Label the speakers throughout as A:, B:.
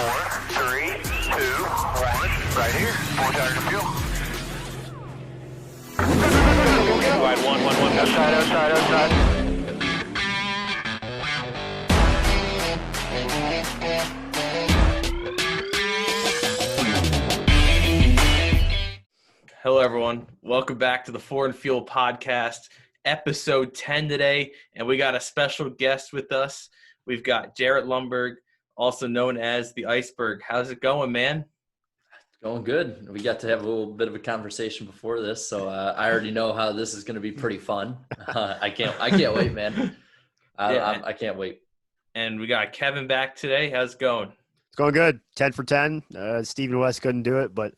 A: three, two, one. Right here. 4 tires of fuel.
B: Wide one.
A: Outside.
B: Hello, everyone. Welcome back to the Four and Fuel podcast, episode 10 today, and we got a special guest with us. We've got Jaret Lundberg, also known as the Iceberg. How's it going, man?
C: Going good. We got to have a little bit of a conversation before this, so I already know how this is going to be pretty fun. I can't wait, man. I can't wait.
B: And we got Kevin back today. How's it going?
D: It's going good. 10 for 10. Steve and Wes couldn't do it, but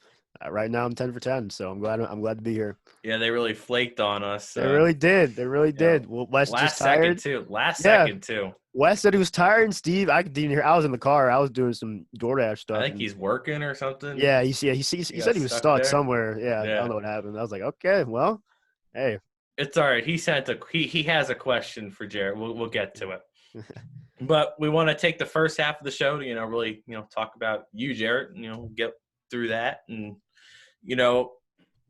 D: right now I'm 10 for 10, so I'm glad to be here.
B: Yeah, they really flaked on us.
D: They really did. Well, Wes just tired.
B: Last second too.
D: Wes said he was tired, and Steve, I didn't hear. I was in the car. I was doing some DoorDash stuff.
B: I think he's working or something.
D: Yeah, he said he was stuck somewhere. Yeah,
B: Yeah.
D: I don't know what happened. I was like, okay, well, hey.
B: It's all right. He has a question for Jaret. We'll get to it. But we want to take the first half of the show to, really, talk about you, Jaret, get through that and,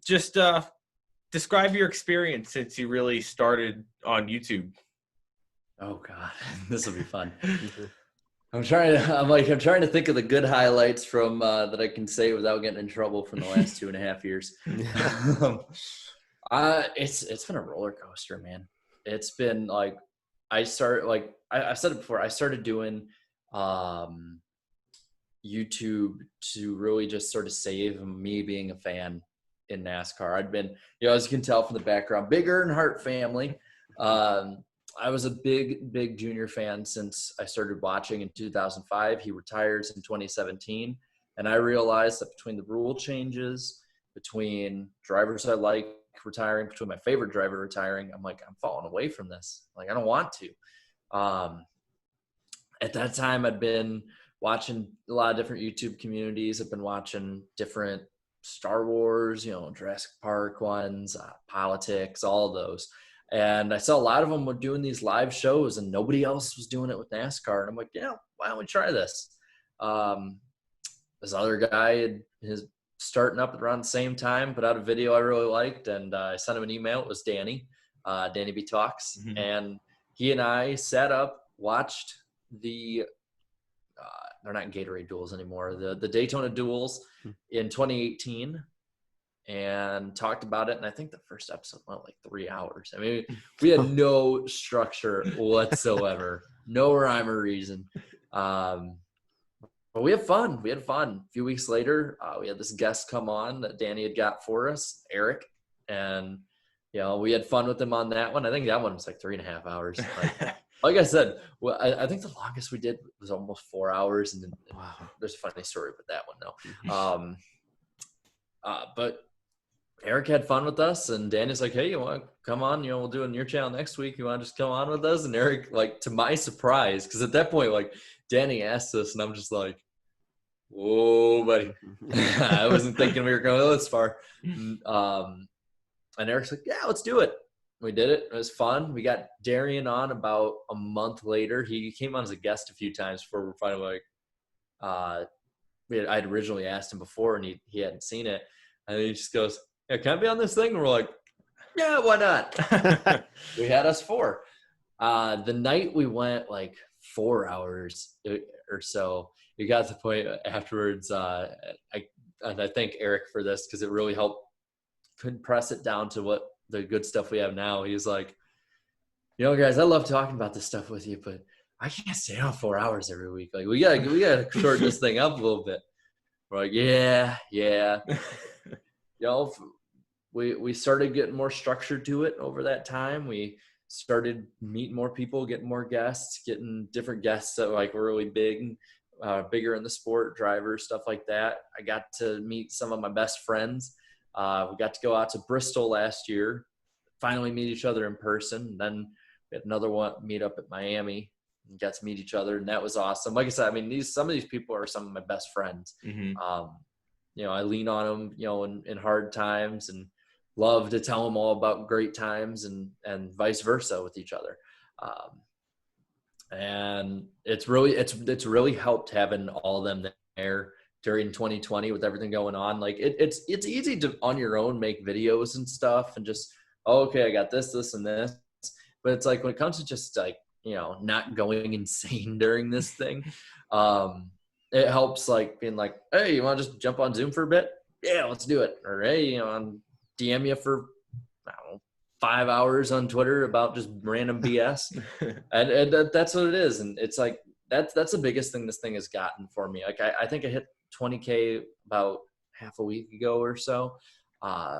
B: just describe your experience since you really started on YouTube.
C: Oh God, this will be fun. I'm trying to think of the good highlights from that I can say without getting in trouble from the last 2.5 years. It's been a roller coaster, man. It's been like I said it before. I started doing YouTube to really just sort of save me being a fan in NASCAR. I'd been, as you can tell from the background, big Earnhardt family. I was a big Junior fan since I started watching in 2005. He retires in 2017. And I realized that between the rule changes, between drivers I like retiring, between my favorite driver retiring, I'm falling away from this. I don't want to. At that time, I'd been watching a lot of different YouTube communities. I've been watching different Star Wars, Jurassic Park ones, politics, all of those. And I saw a lot of them were doing these live shows and nobody else was doing it with NASCAR. And I'm like, why don't we try this? This other guy is starting up around the same time, put out a video I really liked. And I sent him an email. It was Danny B Talks.
B: Mm-hmm.
C: And he and I sat up, watched the they're not Gatorade duels anymore, the Daytona duels in 2018 and talked about it. And I think the first episode went 3 hours. I mean, we had no structure whatsoever, no rhyme or reason. But we had fun. A few weeks later, we had this guest come on that Danny had got for us, Eric. And, we had fun with him on that one. I think that one was 3.5 hours. Like I said, well, I think the longest we did was almost 4 hours. And wow, there's a funny story with that one, though. But Eric had fun with us, and Danny's like, hey, you want to come on? We'll do it on your channel next week. You want to just come on with us? And Eric, to my surprise, because at that point, Danny asked us, and I'm just like, whoa, buddy. I wasn't thinking we were going this far. And Eric's like, yeah, let's do it. We did it. It was fun. We got Darian on about a month later. He came on as a guest a few times before we're finally I'd originally asked him before and he hadn't seen it. And he just goes, yeah, can I be on this thing? And we're like, yeah, why not? We had us 4. The night we went 4 hours or so, we got to the point afterwards. I thank Eric for this because it really helped compress it down to what the good stuff we have now. He's like, guys, I love talking about this stuff with you, but I can't stay on 4 hours every week. We gotta shorten this thing up a little bit. We're like, yeah. We started getting more structure to it over that time. We started meeting more people, getting more guests, getting different guests that were really bigger in the sport, drivers, stuff like that. I got to meet some of my best friends. We got to go out to Bristol last year, finally meet each other in person. Then we had another one meet up at Miami and got to meet each other. And that was awesome. Like I said, some of these people are some of my best friends.
B: Mm-hmm.
C: I lean on them, in hard times and love to tell them all about great times and vice versa with each other. And it's really helped having all of them there during 2020 with everything going on. Like it's easy to on your own make videos and stuff and just, okay, I got this, and this. But it's like when it comes to just like, not going insane during this thing, it helps like being like, hey, you want to just jump on Zoom for a bit? Yeah, let's do it. Or hey, I'm DM you for, I don't know, 5 hours on Twitter about just random BS. and that's what it is. And it's like, that's the biggest thing this thing has gotten for me. Like I think I hit 20K about half a week ago or so,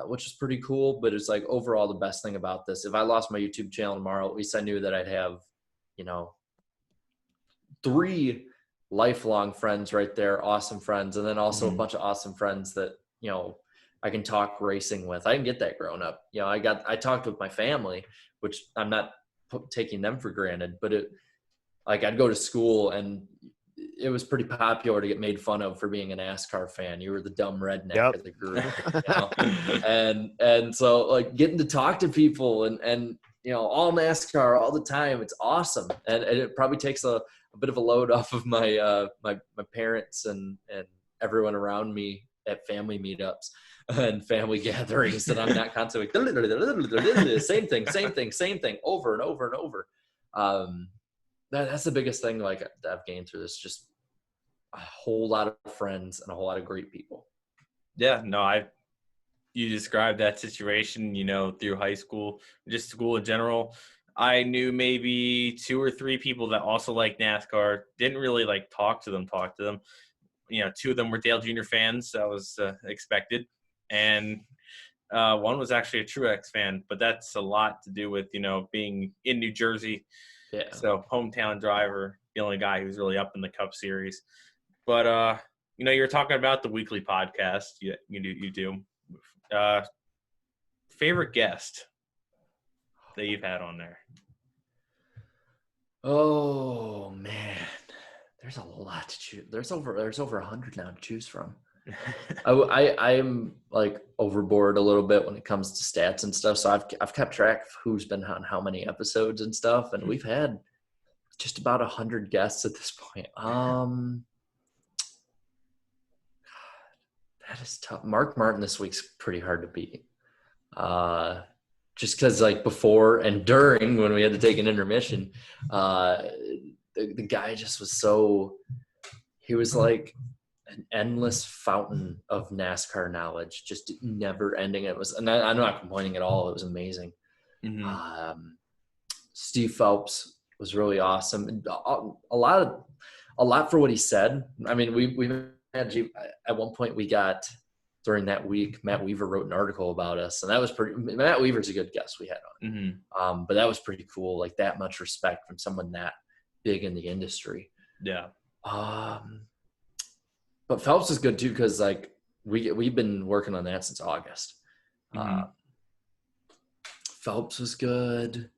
C: which is pretty cool. But it's like overall the best thing about this, if I lost my YouTube channel tomorrow, at least I knew that I'd have, 3 lifelong friends right there, awesome friends, and then also a bunch of awesome friends that, I can talk racing with. I didn't get that growing up. I talked with my family, which I'm not taking them for granted, but I'd go to school and it was pretty popular to get made fun of for being a NASCAR fan. You were the dumb redneck of the group, and so like getting to talk to people and all NASCAR all the time. It's awesome. And it probably takes a bit of a load off of my parents and everyone around me at family meetups and family gatherings that I'm not constantly same thing over and over and over. That's the biggest thing like that I've gained through this, just a whole lot of friends and a whole lot of great people.
B: Yeah, no, you described that situation, through high school, just school in general. I knew maybe 2 or 3 people that also like NASCAR. Didn't really like talk to them. 2 of them were Dale Jr. fans. That was expected. And one was actually a Truex fan, but that's a lot to do with, being in New Jersey.
C: Yeah.
B: So hometown driver, the only guy who's really up in the Cup Series. But, you were talking about the weekly podcast. You do. Favorite guest that you've had on there?
C: Oh man, there's a lot to choose. There's over 100 now to choose from. I'm like overboard a little bit when it comes to stats and stuff. So I've kept track of who's been on how many episodes and stuff, and we've had just about 100 guests at this point. That is tough. Mark Martin this week's pretty hard to beat. Just because like before and during when we had to take an intermission, the guy just was he was like an endless fountain of NASCAR knowledge, just never ending. And I'm not complaining at all. It was amazing. Mm-hmm. Steve Phelps was really awesome. A lot for what he said. I mean, we had, at one point we got, during that week, Matt Weaver wrote an article about us, and that was Matt Weaver's a good guest we had on. Mm-hmm. But that was pretty cool. Like that much respect from someone that big in the industry.
B: Yeah.
C: But Phelps is good too, because like we've been working on that since August. Mm-hmm. Phelps was good.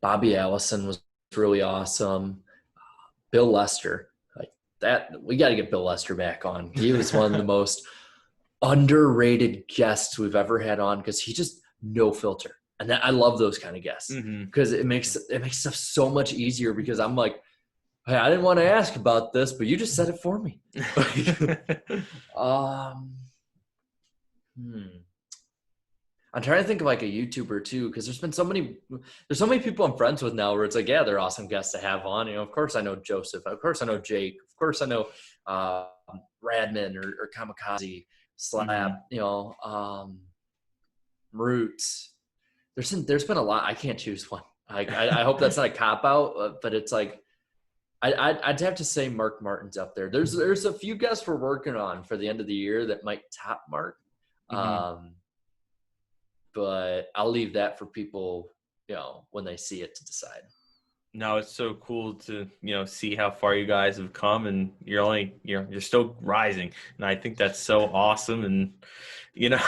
C: Bobby Allison was really awesome. Bill Lester, like that, we got to get Bill Lester back on. He was one of the most underrated guests we've ever had on, because he just no filter, and I love those kind of guests, because it makes stuff so much easier, because I'm like, hey, I didn't want to ask about this, but you just said it for me. I'm trying to think of like a YouTuber too, because there's so many people I'm friends with now where it's like, yeah, they're awesome guests to have on. Of course I know Joseph, of course I know Jake, of course I know Radman or Kamikaze, Slap, Roots. There's been a lot. I can't choose one. I hope that's not a cop out, but it's like I'd have to say Mark Martin's up there. There's a few guests we're working on for the end of the year that might top Mark, but I'll leave that for people, when they see it to decide.
B: No, it's so cool to, see how far you guys have come, and you're still rising. And I think that's so awesome. And You know,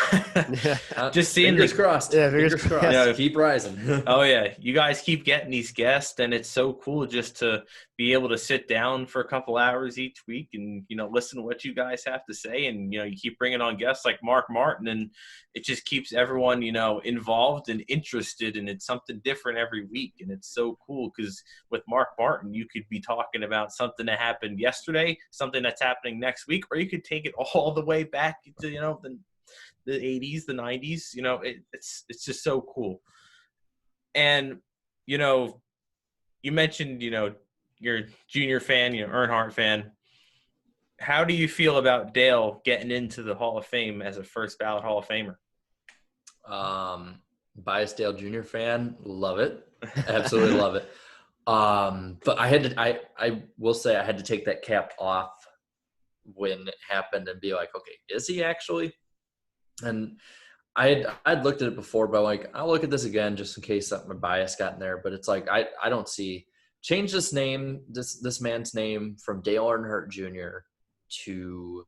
D: Yeah.
B: just seeing
C: Fingers crossed.
D: Yeah,
C: Fingers
D: fingers
C: crossed.
B: crossed.
C: Keep rising.
B: Oh yeah, you guys keep getting these guests, and it's so cool just to be able to sit down for a couple hours each week and listen to what you guys have to say. And you keep bringing on guests like Mark Martin, and it just keeps everyone involved and interested, and it's something different every week. And it's so cool because with Mark Martin, you could be talking about something that happened yesterday, something that's happening next week, or you could take it all the way back to the 80s, the 90s. It's just so cool. And you mentioned you're a Junior fan, Earnhardt fan. How do you feel about Dale getting into the Hall of Fame as a first ballot Hall of Famer?
C: Biased Dale Jr. fan, love it, absolutely love it. But I will say I had to take that cap off when it happened and be like, okay, is he actually? And I'd looked at it before, but like, I'll look at this again just in case my bias got in there. But it's like I don't see change this name, this man's name from Dale Earnhardt Jr. to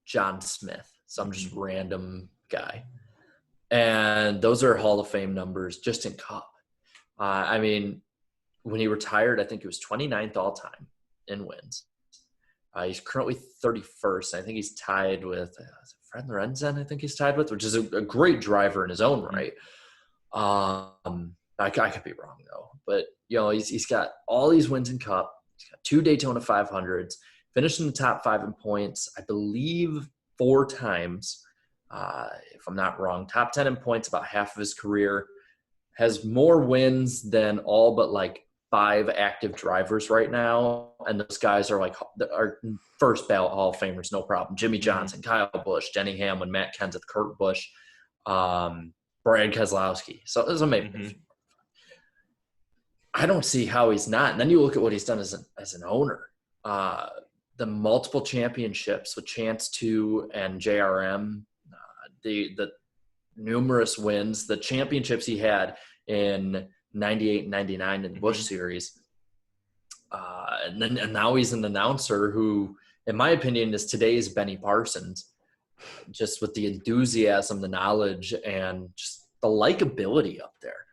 C: John Smith, some just random guy, and those are Hall of Fame numbers just in Cup. I mean, when he retired, I think it was 29th all time in wins. He's currently 31st. I think he's tied with Fred Lorenzen. I think he's tied with, which is a great driver in his own right. I could be wrong though, but he's got all these wins in Cup. He's got 2 Daytona 500s, finished in the top 5 in points, I believe 4 times. If I'm not wrong, top 10 in points about half of his career. Has more wins than all but like 5 active drivers right now, and those guys are are first ballot Hall of Famers, no problem. Jimmy Johnson, Kyle Busch, Denny Hamlin, Matt Kenseth, Kurt Busch, Brad Keselowski. So there's amazing. I don't see how he's not. And then you look at what he's done as an owner. The multiple championships with Chance 2 and JRM, the numerous wins, the championships he had in 98 and 99 in the Busch Series. And now he's an announcer who, in my opinion, is today's Benny Parsons, just with the enthusiasm, the knowledge, and just the likability up there.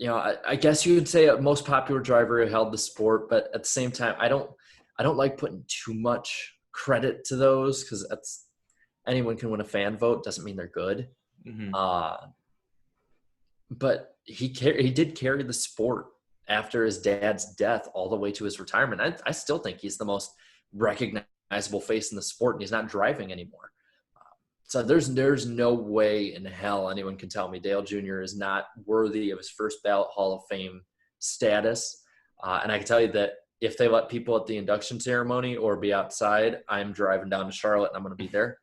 C: I guess you would say a most popular driver who held the sport, but at the same time, I don't like putting too much credit to those, because anyone can win a fan vote. Doesn't mean they're good. But he did carry the sport after his dad's death all the way to his retirement. I still think he's the most recognizable face in the sport, and he's not driving anymore. So there's no way in hell anyone can tell me Dale Jr. is not worthy of his first ballot Hall of Fame status. And I can tell you that if they let people at the induction ceremony or be outside, I'm driving down to Charlotte and I'm going to be there.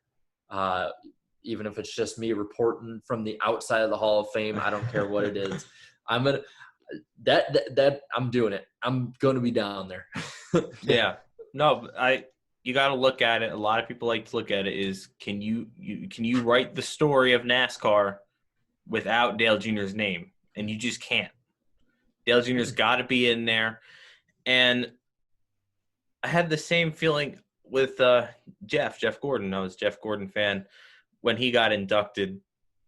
C: Even if it's just me reporting from the outside of the Hall of Fame, I don't care what it is. I'm doing it. I'm going to be down there.
B: Yeah. No, you got to look at it. A lot of people like to look at it is, can you write the story of NASCAR without Dale Jr.'s name? And you just can't. Dale Jr.'s got to be in there. And I had the same feeling with Jeff Gordon. I was a Jeff Gordon fan when he got inducted.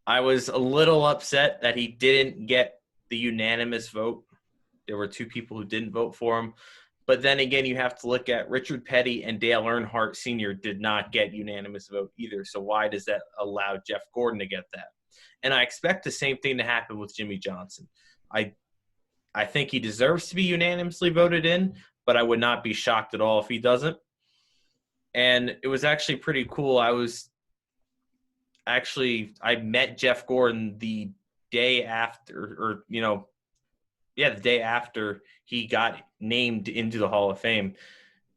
B: I was a little upset that he didn't get the unanimous vote. There were 2 people who didn't vote for him. But then again, you have to look at Richard Petty and Dale Earnhardt Sr. did not get unanimous vote either. So why does that allow Jeff Gordon to get that? And I expect the same thing to happen with Jimmy Johnson. I think he deserves to be unanimously voted in, but I would not be shocked at all if he doesn't. And it was actually pretty cool. I met Jeff Gordon the day after, the day after he got named into the Hall of Fame. It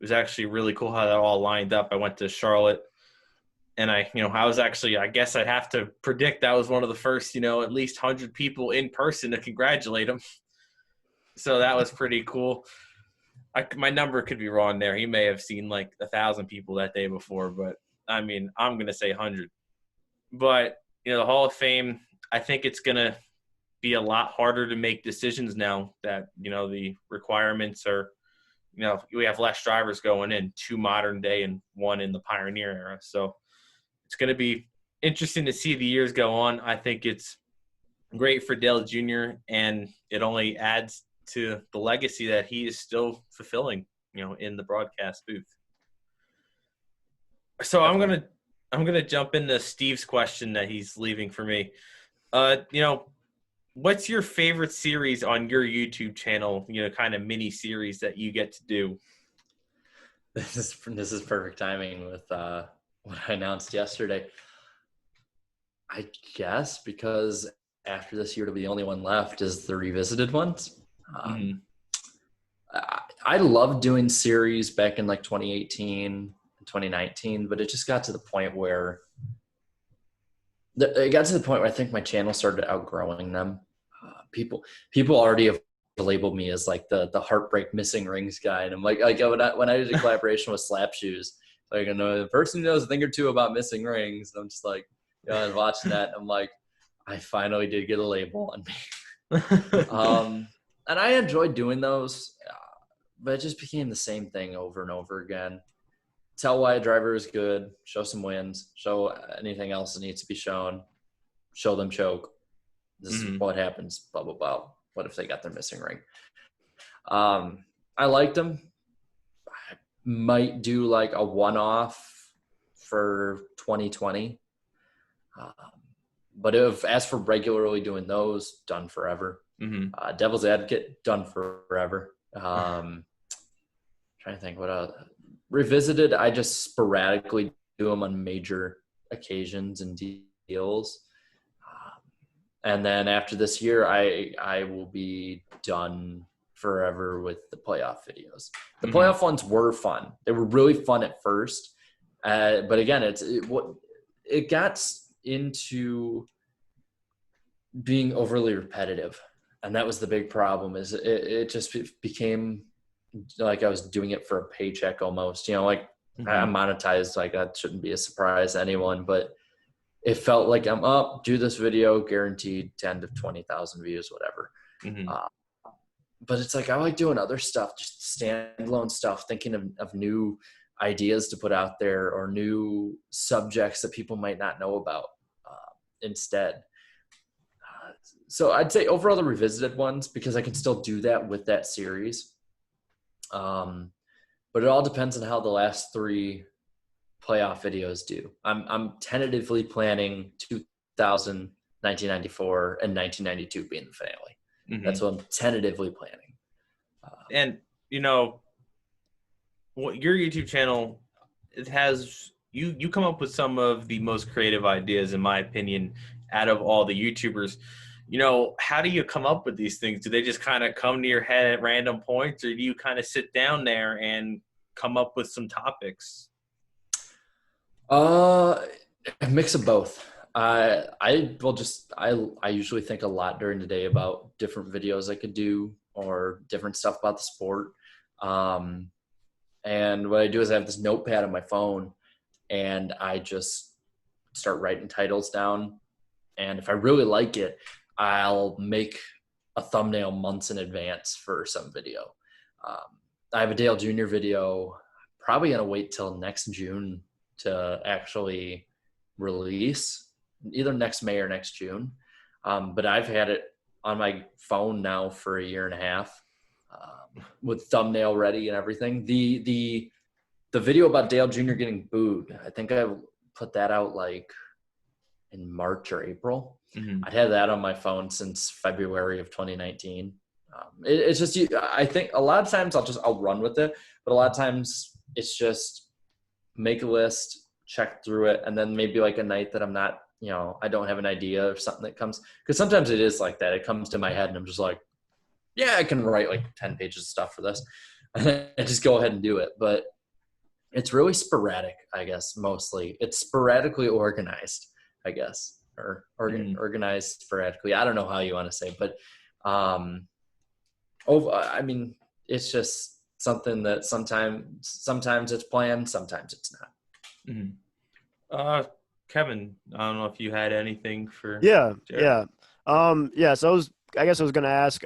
B: was actually really cool how that all lined up. I went to Charlotte, and I guess I'd have to predict that was one of the first, at least 100 people in person to congratulate him. So that was pretty cool. My number could be wrong there. He may have seen like 1,000 people that day before, but I mean, I'm going to say 100. But, the Hall of Fame, I think it's going to be a lot harder to make decisions now that, the requirements are, we have less drivers going in, 2 modern day and 1 in the Pioneer era. So it's going to be interesting to see the years go on. I think it's great for Dale Jr., and it only adds to the legacy that he is still fulfilling, in the broadcast booth. So I'm gonna jump into Steve's question that he's leaving for me. What's your favorite series on your YouTube channel? Kind of mini series that you get to do.
C: This is perfect timing with what I announced yesterday. I guess because after this year, to be the only one left is the revisited ones. I loved doing series back in like 2018, 2019, but it just got to the point where I think my channel started outgrowing them. People already have labeled me as like the heartbreak missing rings guy, and I'm like when I did a collaboration with Slap Shoes, like I know the person who knows a thing or two about missing rings. And I'm just like, I was watching that, and I'm like, I finally did get a label on me. And I enjoyed doing those, but it just became the same thing over and over again. Tell why a driver is good, show some wins, show anything else that needs to be shown, show them choke. This is what happens, blah, blah, blah. What if they got their missing ring? I liked them. I might do like a one-off for 2020. But as for regularly doing those, done forever. Devil's Advocate, done forever. Trying to think what else. Revisited, I just sporadically do them on major occasions and deals. And then after this year, I will be done forever with the playoff videos. The playoff ones were fun. They were really fun at first. But again, it got into being overly repetitive. And that was the big problem, is it just became like I was doing it for a paycheck almost, I monetized, like that shouldn't be a surprise to anyone, but it felt like I'm up, do this video, guaranteed 10 to 20,000 views, whatever. But it's like, I like doing other stuff, just standalone stuff, thinking of new ideas to put out there or new subjects that people might not know about instead. So I'd say overall the revisited ones, because I can still do that with that series. But it all depends on how the last 3 playoff videos do. I'm tentatively planning 2000, 1994, and 1992 being the finale. That's what I'm tentatively planning.
B: And what your YouTube channel, it has you come up with some of the most creative ideas, in my opinion, out of all the YouTubers. How do you come up with these things? Do they just kind of come to your head at random points, or do you kind of sit down there and come up with some topics?
C: A mix of both. I usually think a lot during the day about different videos I could do or different stuff about the sport. And what I do is I have this notepad on my phone, and I just start writing titles down. And if I really like it, I'll make a thumbnail months in advance for some video. I have a Dale Jr. video, probably going to wait till next June to actually release, either next May or next June. But I've had it on my phone now for 1.5 years with thumbnail ready and everything. The video about Dale Jr. getting booed, I think I put that out like in March or April. I'd had that on my phone since February of 2019. It's just, I think a lot of times I'll run with it, but a lot of times it's just make a list, check through it, and then maybe like a night that I'm not, I don't have an idea or something that comes, because sometimes it is like that. It comes to my head and I'm just like, yeah, I can write like 10 pages of stuff for this, and I just go ahead and do it. But it's really sporadic, I guess. Mostly it's sporadically organized, I guess, or organized sporadically. I don't know how you want to say, but I mean, it's just something that sometimes it's planned, sometimes it's not.
B: Kevin, I don't know if you had anything for
D: Yeah.
B: Jaret.
D: So I guess I was going to ask,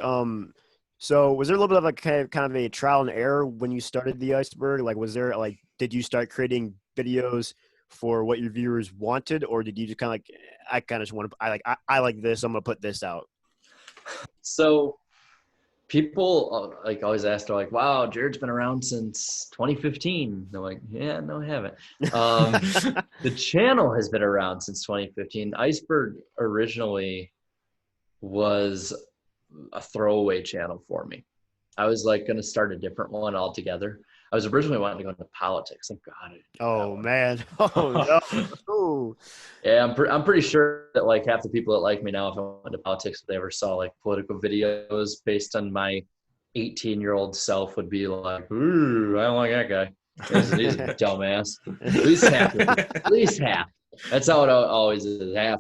D: So was there a little bit of like kind of a trial and error when you started the Iceberg? Like, was there like, did you start creating videos for what your viewers wanted, or did you just kind of like, I kind of just want to, I like this, I'm gonna put this out.
C: So people like always ask, they're like, wow, Jared's been around since 2015. They're like, yeah, no, I haven't. The channel has been around since 2015. Iceberg originally was a throwaway channel for me. I was like going to start a different one altogether. I was originally wanting to go into politics. Oh God.
D: Oh man. Oh no. Ooh.
C: Yeah, I'm pretty sure that like half the people that like me now, if I went into politics, if they ever saw like political videos based on my 18-year-old self, would be like, ooh, I don't like that guy. He's a dumbass. At least half. That's how it always is, half.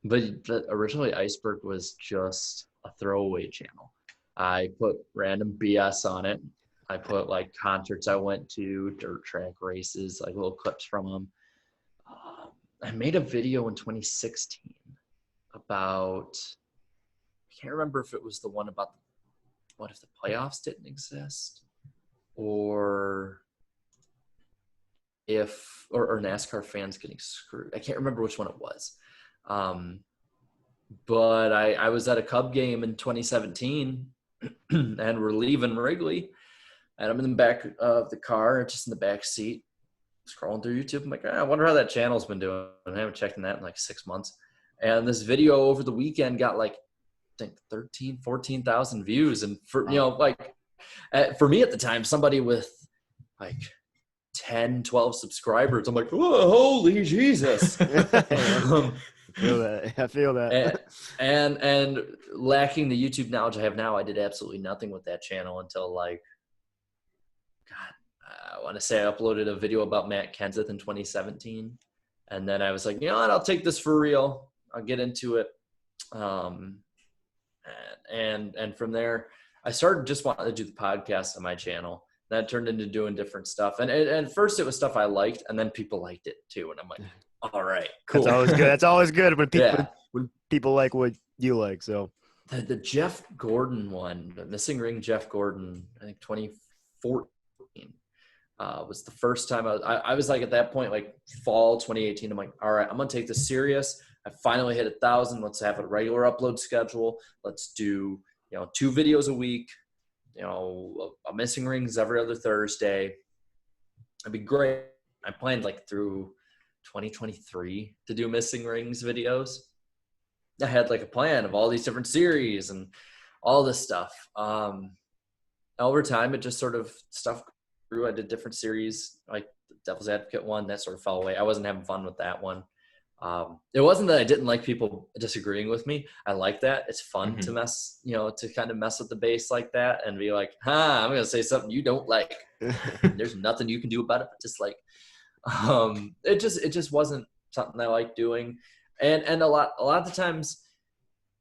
C: But originally Iceberg was just a throwaway channel. I put random BS on it. I put like concerts I went to, dirt track races, like little clips from them. I made a video in 2016 about, I can't remember if it was the one about what if the playoffs didn't exist, or if or NASCAR fans getting screwed. I can't remember which one it was. But I was at a Cub game in 2017 and we're leaving Wrigley, and I'm in the back of the car, just in the back seat, scrolling through YouTube. I'm like, I wonder how that channel's been doing. I haven't checked in that in like 6 months. And this video over the weekend got like, I think 13, 14,000 views. And for, you know, like for me at the time, somebody with like 10, 12 subscribers, I'm like, whoa, holy Jesus.
D: I feel that.
C: And lacking the YouTube knowledge I have now, I did absolutely nothing with that channel until like, God, I want to say I uploaded a video about Matt Kenseth in 2017. And then I was like, you know what, I'll take this for real. I'll get into it. And from there, I started just wanting to do the podcast on my channel. That turned into doing different stuff. And at first it was stuff I liked, and then people liked it too. And I'm like, all right, cool.
D: That's always good. That's always good when people like what you like. So
C: the Jeff Gordon one, the Missing Ring Jeff Gordon, I think 2014 was the first time I was like, at that point, like fall 2018, I'm like, all right, I'm going to take this serious. I finally hit 1,000. Let's have a regular upload schedule. Let's do, 2 videos a week, a Missing Rings every other Thursday. It'd be great. I planned like through 2023 to do Missing Rings videos. I had like a plan of all these different series and all this stuff. Over time, it just sort of stuff grew. I did different series, like the Devil's Advocate one, that sort of fell away. I wasn't having fun with that one. It wasn't that I didn't like people disagreeing with me. I like that. It's fun to mess, to kind of mess with the base like that and be like, I'm going to say something you don't like. There's nothing you can do about it, but just like, it just wasn't something I liked doing. And a lot of the times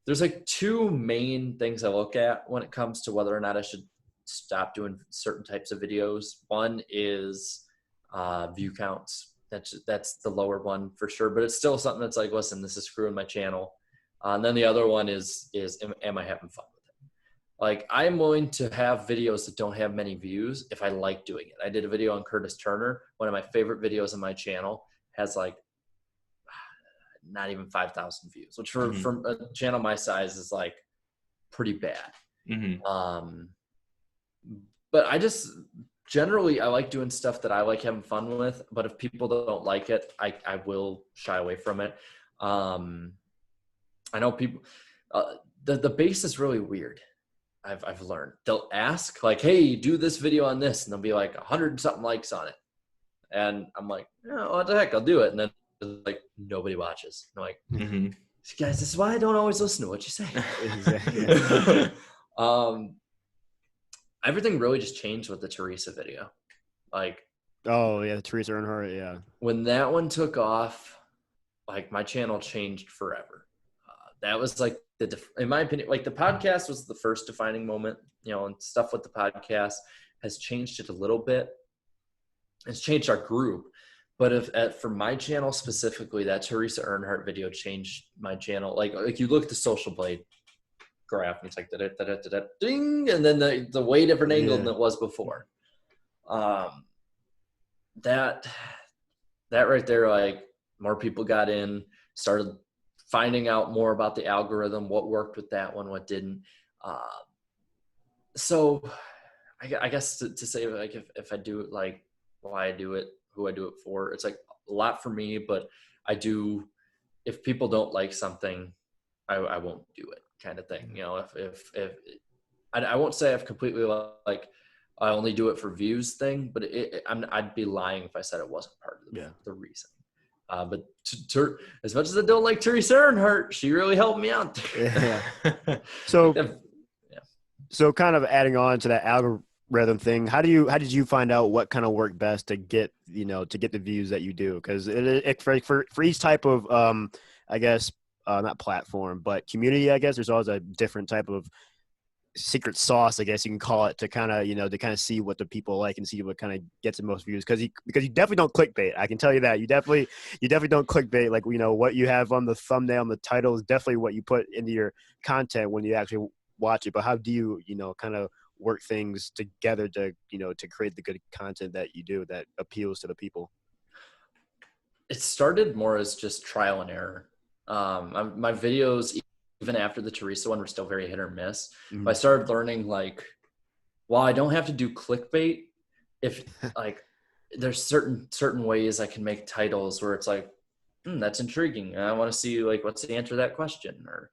C: there's like 2 main things I look at when it comes to whether or not I should stop doing certain types of videos. One is view counts. That's the lower one for sure, but it's still something that's like, listen, this is screwing my channel. And then the other one is am I having fun with it? Like, I'm willing to have videos that don't have many views if I like doing it. I did a video on Curtis Turner. One of my favorite videos on my channel has like not even 5,000 views, which for a channel my size is like pretty bad. But generally, I like doing stuff that I like having fun with, but if people don't like it, I will shy away from it. I know people, the base is really weird. I've learned. They'll ask like, hey, do this video on this. And there'll be like 100 and something likes on it. And I'm like, oh, what the heck, I'll do it. And then like nobody watches. I'm like, guys, this is why I don't always listen to what you say. Exactly. Everything really just changed with the Teresa video. Like,
D: oh yeah, Teresa Earnhardt, yeah.
C: When that one took off, like my channel changed forever. That was like in my opinion, like the podcast was the first defining moment, and stuff with the podcast has changed it a little bit. It's changed our group. But for my channel specifically, that Teresa Earnhardt video changed my channel. Like you look at the Social Blade, graph, and it's like da-da-da-da-da, ding, and then the way different angle than it was before. That right there, like more people got in, started finding out more about the algorithm, what worked with that one, what didn't. So I guess to say, like, if I do it, like why I do it, who I do it for, it's like a lot for me, but I do, if people don't like something, I won't do it, kind of thing. You know, if I won't say I've completely, like, I only do it for views thing, but I'd be lying if I said it wasn't part of the reason. But as much as I don't like Teresa Earnhardt, she really helped me out there.
D: Yeah. So kind of adding on to that algorithm thing, how did you find out what kind of worked best to get the views that you do? Because for each type of I guess not platform but community, I guess there's always a different type of secret sauce, I guess you can call it, to kind of see what the people like and see what kind of gets the most views. Because you definitely don't clickbait. I can tell you that you definitely don't clickbait. Like, what you have on the thumbnail and the title is definitely what you put into your content when you actually watch it. But how do you kind of work things together to create the good content that you do that appeals to the people?
C: It started more as just trial and error. My videos, even after the Teresa one, were still very hit or miss.
D: Mm-hmm.
C: But I started learning, like, well, I don't have to do clickbait. If like, there's certain ways I can make titles where it's like, that's intriguing. I want to see, like, what's the answer to that question, or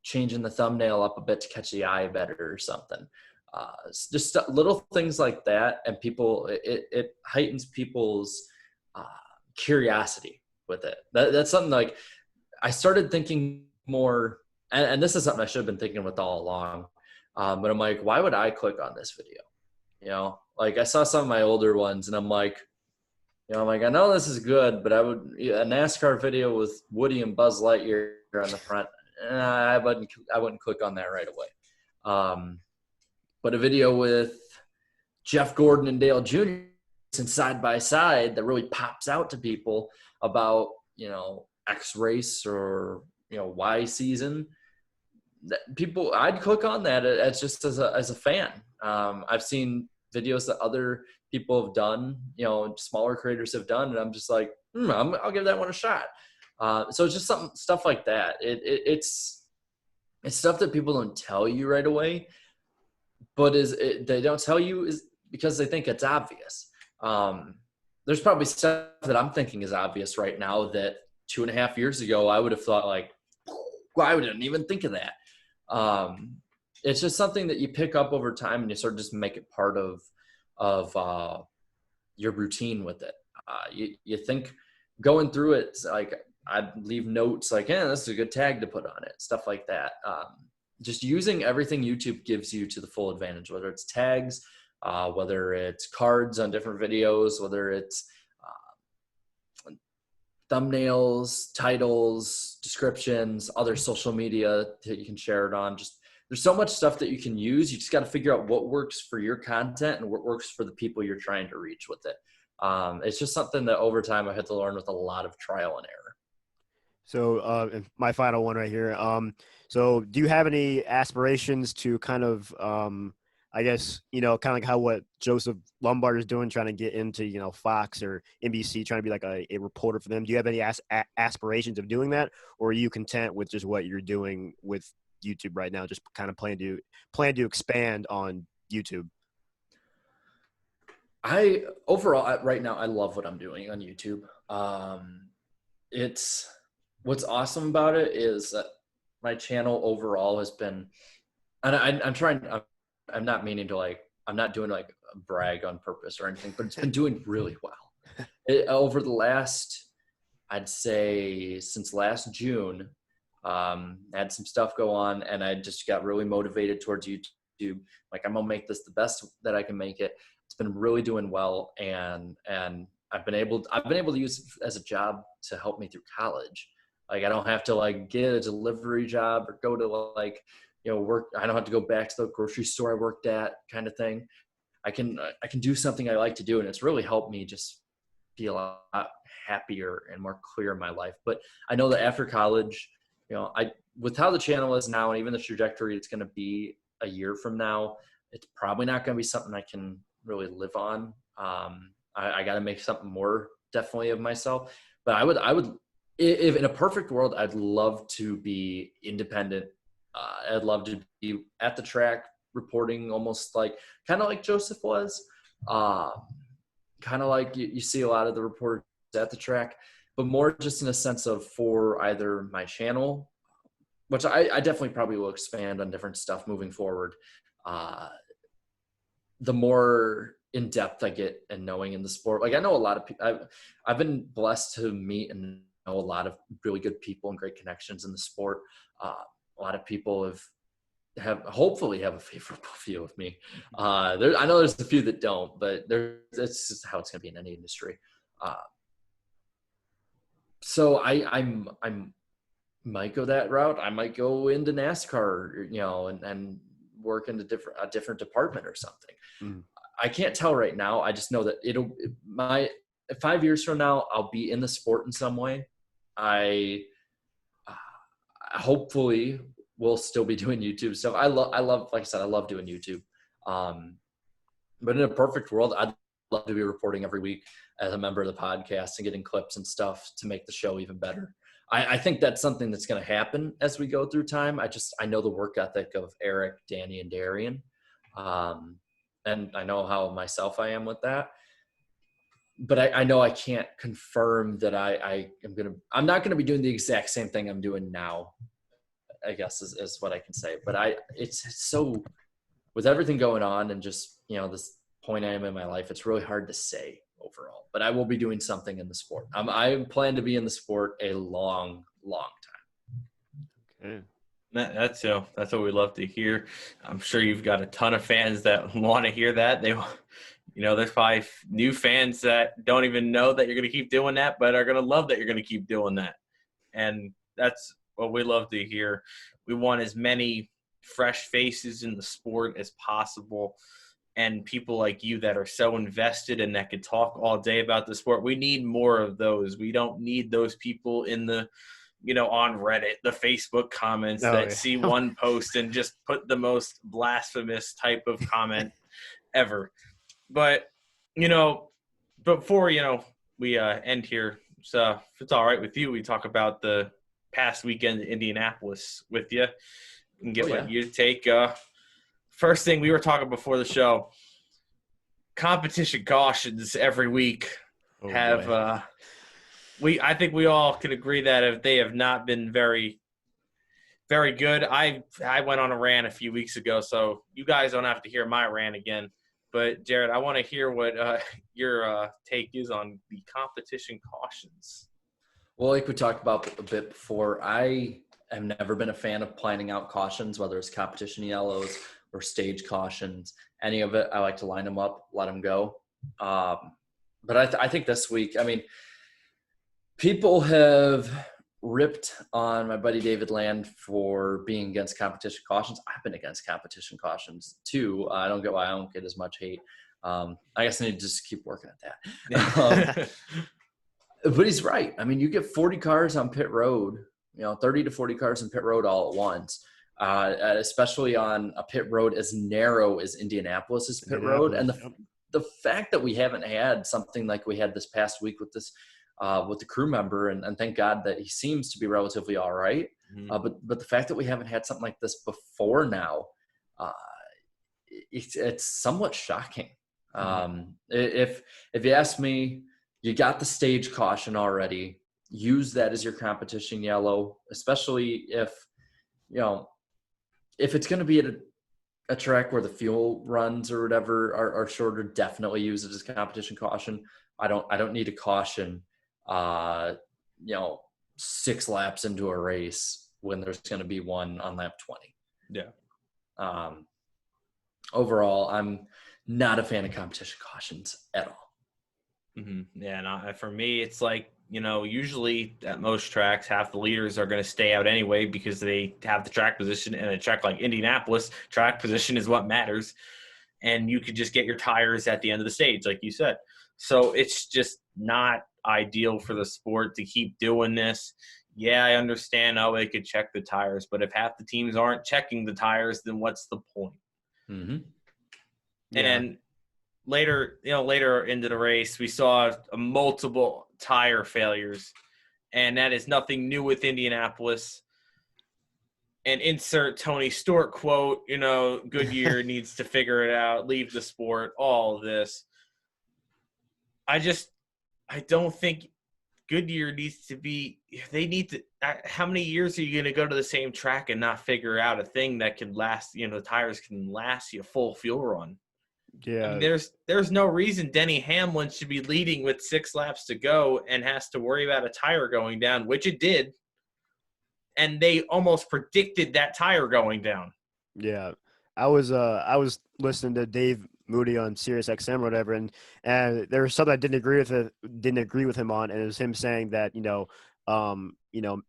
C: changing the thumbnail up a bit to catch the eye better or something. Just little things like that, and it heightens people's curiosity with it. That's something, like, I started thinking more, and this is something I should have been thinking with all along, but I'm like, why would I click on this video? Like, I saw some of my older ones, and I'm like, I know this is good, but a NASCAR video with Woody and Buzz Lightyear on the front, I wouldn't click on that right away. But a video with Jeff Gordon and Dale Jr. side by side that really pops out to people about, X race or, Y season, I'd click on that as just as a fan. I've seen videos that other people have done, smaller creators have done, and I'm just like, I'll give that one a shot. So it's just stuff like that. It's stuff that people don't tell you right away, but they don't tell you is because they think it's obvious. There's probably stuff that I'm thinking is obvious right now that 2.5 years ago I would have thought, like, I wouldn't even think of that. It's just something that you pick up over time, and you sort of just make it part of your routine with it. You think going through it, like, I'd leave notes like, this is a good tag to put on it, stuff like that. Just using everything YouTube gives you to the full advantage, whether it's tags, whether it's cards on different videos, whether it's thumbnails, titles, descriptions, other social media that you can share it on. Just, there's so much stuff that you can use. You just got to figure out what works for your content and what works for the people you're trying to reach with it. It's just something that over time I had to learn with a lot of trial and error.
D: So my final one right here. So do you have any aspirations to kind of, I guess, kind of like how what Joseph Lombard is doing, trying to get into, Fox or NBC, trying to be like a reporter for them? Do you have any aspirations of doing that, or are you content with just what you're doing with YouTube right now, just kind of plan to expand on YouTube?
C: Overall, right now, I love what I'm doing on YouTube. What's awesome about it is that my channel overall has been, and I'm not meaning to, like, I'm not doing, like, a brag on purpose or anything, but it's been doing really well. Over the last, I'd say since last June, had some stuff go on, and I just got really motivated towards YouTube. Like, I'm gonna make this the best that I can make it. It's been really doing well, and I've been able to use it as a job to help me through college. Like, I don't have to, like, get a delivery job or go to, like, work. I don't have to go back to the grocery store I worked at, kind of thing. I can do something I like to do, and it's really helped me just feel a lot happier and more clear in my life. But I know that after college, with how the channel is now, and even the trajectory it's going to be a year from now, it's probably not going to be something I can really live on. I got to make something more definitely of myself. But I would, if in a perfect world, I'd love to be independent. I'd love to be at the track reporting, almost like kind of like Joseph was, kind of like you see a lot of the reporters at the track, but more just in a sense of for either my channel, which I definitely probably will expand on different stuff moving forward. The more in depth I get and knowing in the sport, like I know a lot of people, I've been blessed to meet and know a lot of really good people and great connections in the sport. A lot of people hopefully have a favorable view of me. I know there's a few that don't, but that's just how it's going to be in any industry. So I might go that route. I might go into NASCAR, and work in a different department or something. Mm. I can't tell right now. I just know that 5 years from now, I'll be in the sport in some way. I hopefully will still be doing YouTube stuff. I love, like I said, I love doing YouTube. But in a perfect world, I'd love to be reporting every week as a member of the podcast and getting clips and stuff to make the show even better. I think that's something that's going to happen as we go through time. I know the work ethic of Eric, Danny, and Darian. And I know how myself I am with that. But I know I can't confirm that I'm not going to be doing the exact same thing I'm doing now, I guess is what I can say. But it's so, with everything going on and just, this point I am in my life, it's really hard to say overall, but I will be doing something in the sport. I plan to be in the sport a long, long time.
B: Okay. That's what we love to hear. I'm sure you've got a ton of fans that want to hear that. There's probably new fans that don't even know that you're going to keep doing that, but are going to love that you're going to keep doing that. And that's what we love to hear. We want as many fresh faces in the sport as possible, and people like you that are so invested and that could talk all day about the sport. We need more of those. We don't need those people in the, on Reddit, the Facebook comments see one post and just put the most blasphemous type of comment ever. But, before, we end here, so if it's all right with you, we talk about the past weekend in Indianapolis with you and get you to take. First thing we were talking before the show, competition cautions every week I think we all can agree that if they have not been very, very good. I went on a rant a few weeks ago, so you guys don't have to hear my rant again. But Jaret, I want to hear what your take is on the competition cautions.
C: Well, like we talked about a bit before, I have never been a fan of planning out cautions, whether it's competition yellows or stage cautions, any of it. I like to line them up, let them go. But I think this week, people have ripped on my buddy David Land for being against competition cautions. I've been against competition cautions too. I don't get why I don't get as much hate. I guess I need to just keep working at that. But he's right. You get 40 cars on pit road, 30 to 40 cars on pit road all at once, especially on a pit road as narrow as Indianapolis's pit road. And the fact that we haven't had something like we had this past week with this, with the crew member, and thank God that he seems to be relatively all right. Mm-hmm. But the fact that we haven't had something like this before now, it's somewhat shocking. Mm-hmm. If you ask me, you got the stage caution already. Use that as your competition yellow, especially if it's going to be at a track where the fuel runs or whatever are shorter. Definitely use it as competition caution. I don't need a caution 6 laps into a race when there's going to be one on lap 20. Yeah. Overall, I'm not a fan of competition cautions at all.
B: Mm-hmm. Yeah, no, for me, it's like, usually at most tracks, half the leaders are going to stay out anyway because they have the track position, and a track like Indianapolis, track position is what matters. And you could just get your tires at the end of the stage, like you said. So it's just not ideal for the sport to keep doing this. yeah, I understand how they could check the tires, but if half the teams aren't checking the tires, then what's the point?
C: Mm-hmm.
B: And then later into the race, we saw multiple tire failures, and that is nothing new with Indianapolis. And insert Tony Stewart quote, Goodyear needs to figure it out, leave the sport, all of this. I don't think Goodyear needs to be – they need to – how many years are you going to go to the same track and not figure out a thing that can last – the tires can last you a full fuel run?
D: Yeah.
B: I mean, there's no reason Denny Hamlin should be leading with 6 laps to go and has to worry about a tire going down, which it did. And they almost predicted that tire going down.
D: Yeah. I was listening to Dave Moody on Sirius XM or whatever, and there was something I didn't agree with him on, and it was him saying that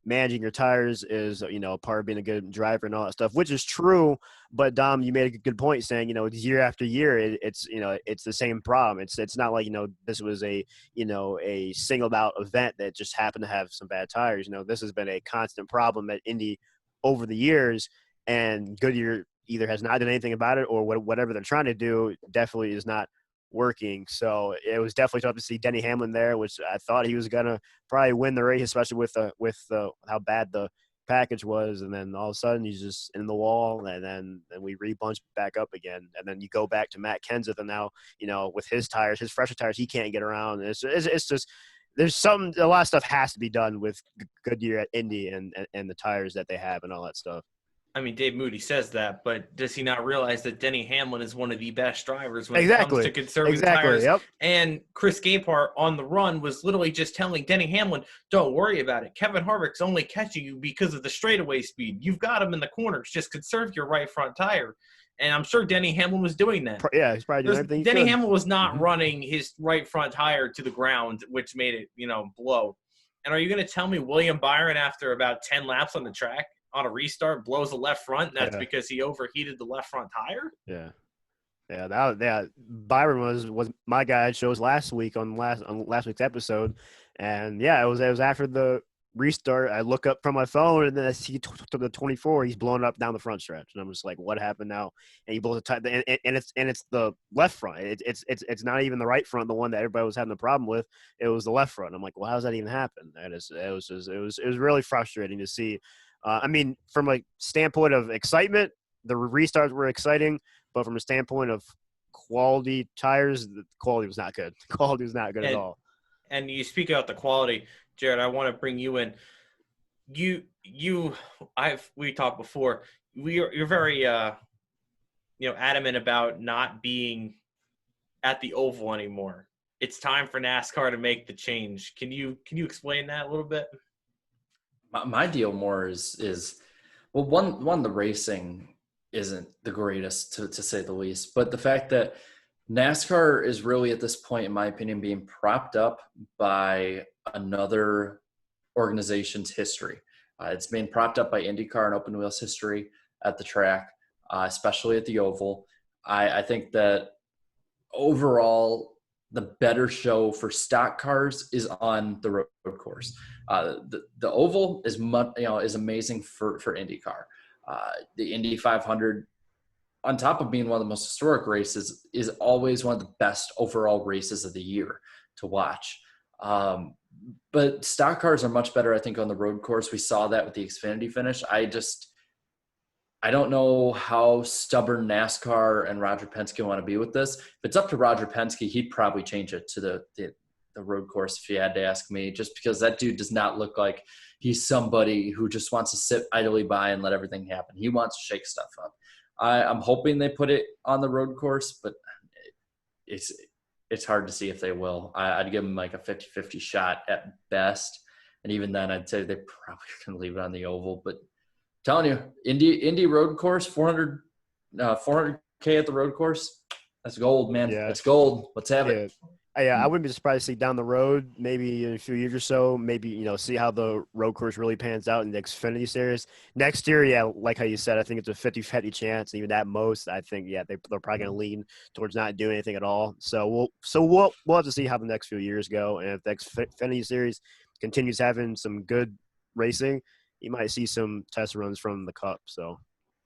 D: managing your tires is part of being a good driver and all that stuff, which is true. But Dom, you made a good point saying year after year it's the same problem. It's not like this was a singled out event that just happened to have some bad tires. This has been a constant problem at Indy over the years, and Goodyear either has not done anything about it or whatever they're trying to do definitely is not working. So it was definitely tough to see Denny Hamlin there, which I thought he was gonna probably win the race, especially with how bad the package was. And then all of a sudden he's just in the wall, and then we rebunch back up again. And then you go back to Matt Kenseth, and now with his fresher tires, he can't get around. It's just there's a lot of stuff has to be done with Goodyear at Indy and the tires that they have and all that stuff.
B: I mean, Dave Moody says that, but does he not realize that Denny Hamlin is one of the best drivers when it comes to conserving tires?
D: Yep.
B: And Chris Gabehart on the run was literally just telling Denny Hamlin, don't worry about it. Kevin Harvick's only catching you because of the straightaway speed. You've got him in the corners. Just conserve your right front tire. And I'm sure Denny Hamlin was doing that.
D: Yeah, he's probably doing everything.
B: Denny Hamlin was not running his right front tire to the ground, which made it, blow. And are you going to tell me William Byron, after about 10 laps on the track, on a restart, blows the left front? That's because he overheated the left front tire?
D: Yeah. Byron was my guy I chose last week on last week's episode. And yeah, it was after the restart. I look up from my phone, and then I see the 24. He's blowing up down the front stretch, and I'm just like, "What happened now?" And he blows a tire, and it's the left front. It's not even the right front, the one that everybody was having the problem with. It was the left front. I'm like, "Well, how does that even happen?" It was really frustrating to see. I mean, from a standpoint of excitement, the restarts were exciting, but from a standpoint of quality tires, the quality was not good. The quality was not good at all.
B: And you speak about the quality, Jared. I want to bring you in. We talked before. You're very adamant about not being at the oval anymore. It's time for NASCAR to make the change. Can you explain that a little bit?
C: My deal more is well, one, the racing isn't the greatest to say the least, but the fact that NASCAR is really, at this point, in my opinion, being propped up by another organization's history. It's being propped up by IndyCar and Open Wheels history at the track, especially at the Oval. I think that overall, the better show for stock cars is on the road course. The Oval is is amazing for IndyCar. The Indy 500, on top of being one of the most historic races, is always one of the best overall races of the year to watch. But stock cars are much better, I think, on the road course. We saw that with the Xfinity finish. I don't know how stubborn NASCAR and Roger Penske want to be with this. If it's up to Roger Penske, he'd probably change it to the road course if you had to ask me, just because that dude does not look like he's somebody who just wants to sit idly by and let everything happen. He wants to shake stuff up. I'm hoping they put it on the road course, but it's hard to see if they will. I'd give them like a 50-50 shot at best. And even then, I'd say they probably can leave it on the Oval. But telling you, Indy road course, 400K at the road course. That's gold, man.
D: Yeah.
C: That's gold. Let's have it.
D: Yeah, I wouldn't be surprised to see down the road, maybe in a few years or so, maybe, see how the road course really pans out in the Xfinity Series. Next year, yeah, like how you said, I think it's a 50-50 chance. Even at most, I think, yeah, they're probably going to lean towards not doing anything at all. So we'll have to see how the next few years go. And if the Xfinity Series continues having some good racing, you might see some test runs from the Cup. So.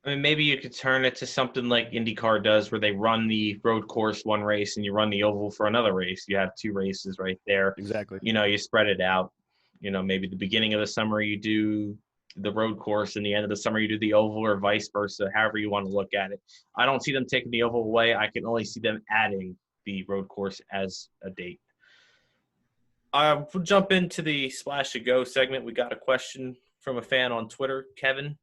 B: I mean, maybe you could turn it to something like IndyCar does, where they run the road course one race and you run the oval for another race. You have 2 races right there.
D: Exactly.
B: You spread it out. Maybe the beginning of the summer you do the road course and the end of the summer you do the oval, or vice versa, however you want to look at it. I don't see them taking the oval away. I can only see them adding the road course as a date. We'll jump into the Splash to Go segment. We got a question from a fan on Twitter, Kevin.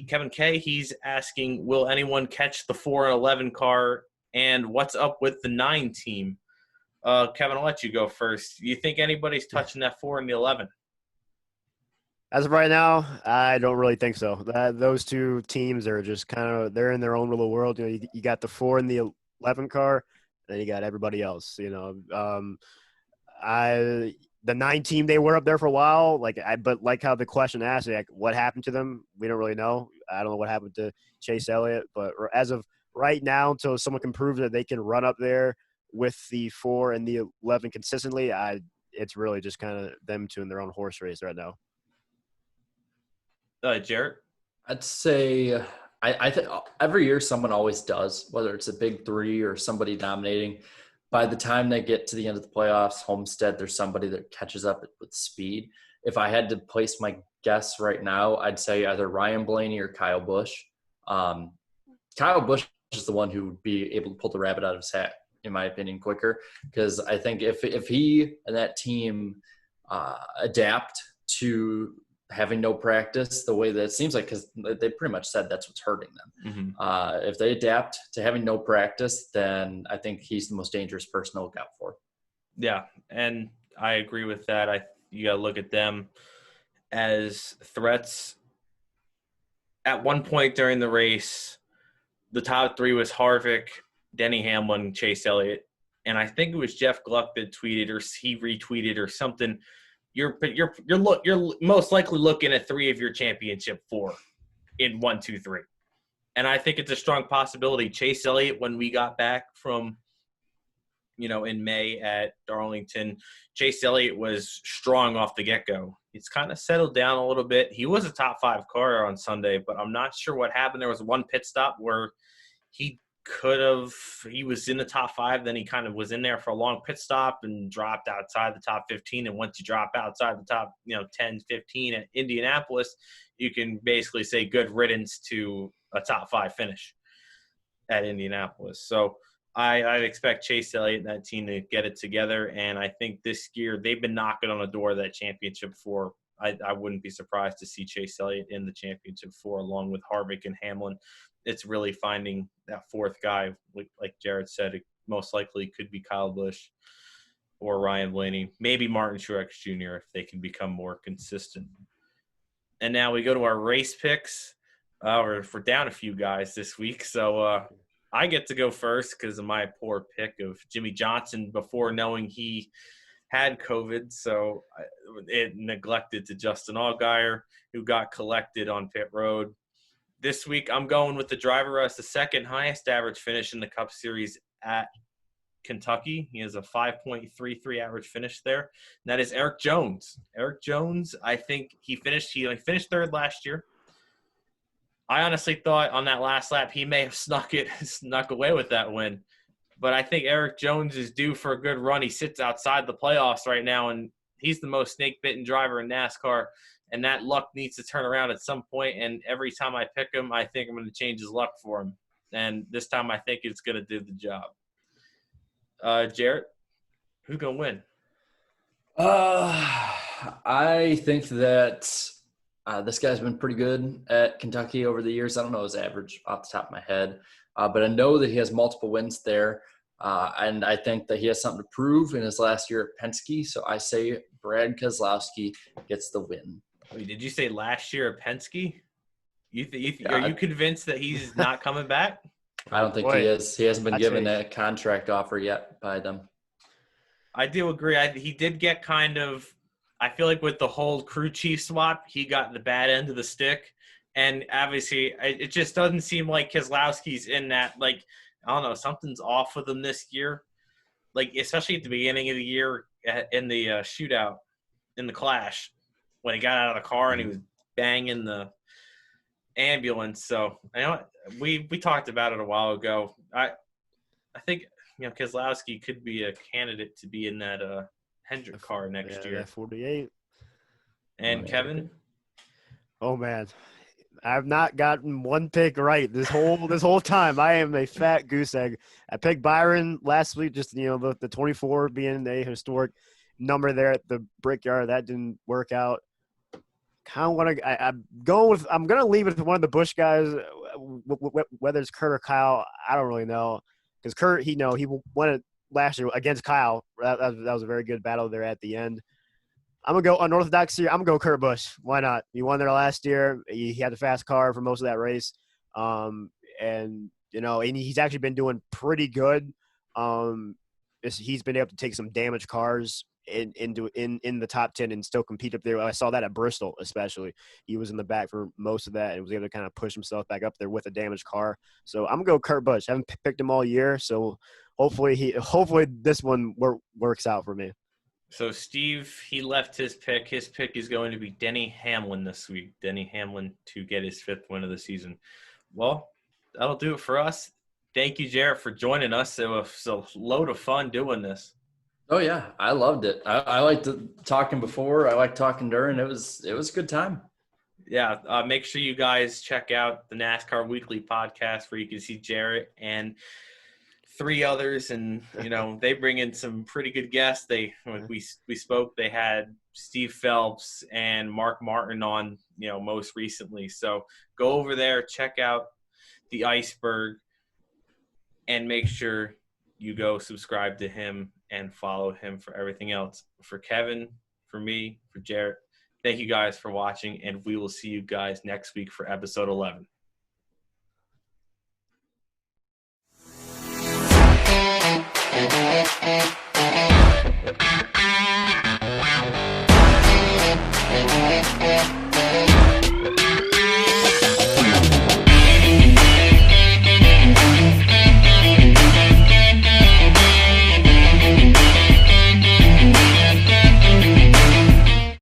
B: Kevin K, he's asking, will anyone catch the 4 and 11 car, and what's up with the 9 team? Kevin, I'll let you go first. You think anybody's touching that 4 and the 11?
D: As of right now, I don't really think so. Those 2 teams are just they're in their own little world. You got the 4 and the 11 car, and then you got everybody else. The 9 team, they were up there for a while. But like how the question asked, what happened to them? We don't really know. I don't know what happened to Chase Elliott. But as of right now, until someone can prove that they can run up there with the 4 and the 11 consistently, it's really just kind of them 2 in their own horse race right now.
B: Jarrett?
C: I'd say I think every year someone always does, whether it's a big 3 or somebody dominating. By the time they get to the end of the playoffs, Homestead, there's somebody that catches up with speed. If I had to place my guess right now, I'd say either Ryan Blaney or Kyle Busch. Kyle Busch is the one who would be able to pull the rabbit out of his hat, in my opinion, quicker. Because I think if he and that team adapt to having no practice the way that it seems like, because they pretty much said that's what's hurting them.
B: Mm-hmm.
C: If they adapt to having no practice, then I think he's the most dangerous person to look out for.
B: Yeah, and I agree with that. You got to look at them as threats. At one point during the race, the top 3 was Harvick, Denny Hamlin, Chase Elliott, and I think it was Jeff Gluck that tweeted, or he retweeted or something. You're most likely looking at 3 of your championship 4 in 1, 2, 3. And I think it's a strong possibility. Chase Elliott, when we got back from, in May at Darlington, Chase Elliott was strong off the get-go. It's kind of settled down a little bit. He was a top 5 car on Sunday, but I'm not sure what happened. There was one pit stop where he was in the top 5, then he kind of was in there for a long pit stop and dropped outside the top 15. And once you drop outside the top 10, 15 at Indianapolis, you can basically say good riddance to a top 5 finish at Indianapolis. So I expect Chase Elliott and that team to get it together, and I think this year they've been knocking on the door of that championship 4. I wouldn't be surprised to see Chase Elliott in the championship 4 along with Harvick and Hamlin. It's really finding that 4th guy. Like Jared said, it most likely could be Kyle Busch or Ryan Blaney, maybe Martin Truex Jr. if they can become more consistent. And now we go to our race picks. We're down a few guys this week, so I get to go first because of my poor pick of Jimmy Johnson before knowing he had COVID. So it neglected to Justin Allgaier, who got collected on pit road. This week, I'm going with the driver who has the 2nd highest average finish in the Cup Series at Kentucky. He has a 5.33 average finish there. And that is Eric Jones. Eric Jones, I think he finished 3rd last year. I honestly thought on that last lap he may have snuck away with that win. But I think Eric Jones is due for a good run. He sits outside the playoffs right now, and he's the most snake-bitten driver in NASCAR. And that luck needs to turn around at some point. And every time I pick him, I think I'm going to change his luck for him. And this time I think it's going to do the job. Jarrett, who's going to win?
C: I think that this guy's been pretty good at Kentucky over the years. I don't know his average off the top of my head. But I know that he has multiple wins there. And I think that he has something to prove in his last year at Penske. So I say Brad Keselowski gets the win.
B: Wait, did you say last year at Penske? Are you convinced that he's not coming back?
C: I don't think he is. He hasn't been given a contract offer yet by them.
B: I do agree. He did get I feel like with the whole crew chief swap, he got the bad end of the stick. And obviously, it just doesn't seem like Keselowski's in that, I don't know, something's off with him this year. Especially at the beginning of the year in the shootout, in the clash. when he got out of the car and he was banging the ambulance. So I know we talked about it a while ago. I think Keselowski could be a candidate to be in that Hendrick car next year.
D: That 48.
B: And Kevin,
D: oh man, I've not gotten one pick right this whole time. I am a fat goose egg. I picked Byron last week, just the 24 being a historic number there at the Brickyard. That didn't work out. Kind of want to. I'm gonna leave it to one of the Busch guys, whether it's Kurt or Kyle. I don't really know, because Kurt, he won it last year against Kyle. That was a very good battle there at the end. I'm going to go unorthodox here. I'm going to go Kurt Busch. Why not? He won there last year. He had the fast car for most of that race. And he's actually been doing pretty good. He's been able to take some damaged cars in the top 10 and still compete up there. I saw that at Bristol, especially. He was in the back for most of that and was able to kind of push himself back up there with a damaged car. So I'm going to go Kurt Busch. I haven't picked him all year, so hopefully this one works out for me.
B: So Steve, he left his pick. His pick is going to be Denny Hamlin this week. Denny Hamlin to get his 5th win of the season. Well, that'll do it for us. Thank you, Jarrett, for joining us. It was a load of fun doing this.
C: Oh yeah, I loved it. I liked talking before. I liked talking during. It was a good time.
B: Yeah, make sure you guys check out the NASCAR Weekly podcast where you can see Jarrett and 3 others, and they bring in some pretty good guests. We spoke. They had Steve Phelps and Mark Martin on most recently. So go over there, check out the Iceberg, and make sure you go subscribe to him and follow him for everything else. For Kevin, for me, for Jarrett, thank you guys for watching, and we will see you guys next week for episode 11.